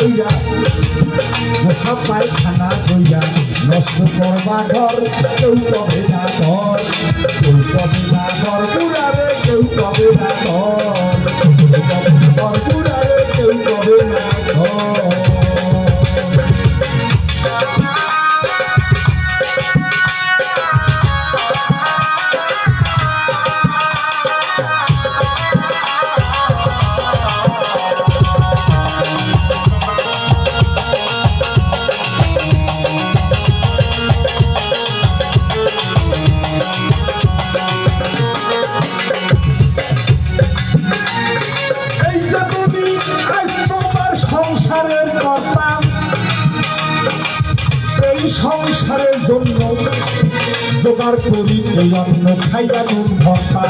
কইরা সব পায়খানা কইরা নষ্ট করবা ঘর কেউ কবে না ঘর কেউ কবে না ঘর বুড়ারে কেউ কবে না ঘর ঘর বুড়ারে কেউ কবে না ঘর সংসারের জন্য জোগাড় করি এই অন্ন খাইয়া নুন ভর্তা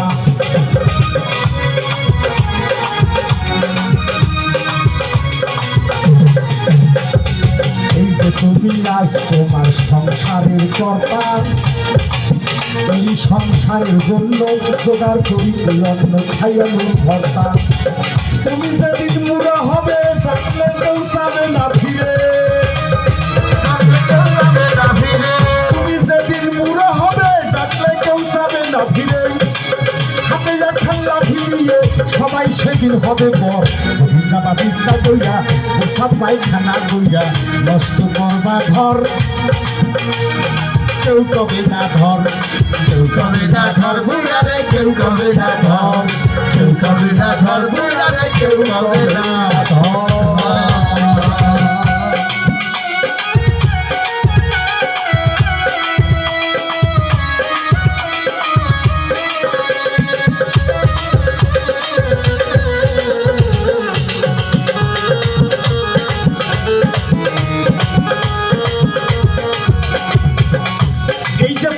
এই যে তুমি আজ তোমার সংসারের কর্তা এই সংসারের জন্য জোগাড় করি এই অন্ন খাইয়া নুন ভর্তা তুমি যেদিন মুড়া হবে ডাকলে কেউ যাবে না ফিরে তুমি যেদিন মুড়া হবে ডাকলে কেউ যাবে না ফিরে হাতে একখান লাঠি নিয়ে সবাই সেদিন হবে বর সেদিন যাবা বিস্তা কইরা সব পায়খানা কইরা নষ্ট করবা ঘর কেউ কবে না ধর কেউ কবে না ধর বুড়ারে কেউ কবে না ধর কেউ কবে না ধর বুড়ারে কেউ কবে না ধর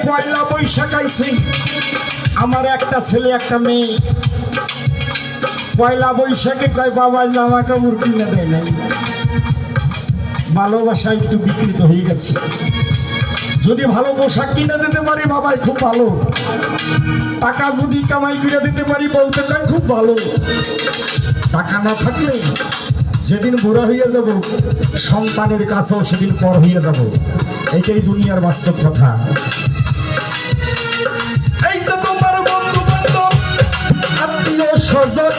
পয়লা বৈশাখ আইছে আমার একটা ছেলে একটা মেয়ে পয়লা বৈশাখে কয় বাবা জামা কাপড় কিনে দেয় নাই ভালোবাসা একটু বিকৃত হয়ে গেছে যদি ভালো পোশাক কিনে দিতে পারি বাবাই খুব ভালো টাকা যদি কামাই করে দিতে পারি বলতে কয় খুব ভালো টাকা না থাকলে যেদিন বুড়া হইয়া যাব সন্তানের কাছেও সেদিন পর হইয়া যাব এটাই দুনিয়ার বাস্তব কথা স্বজন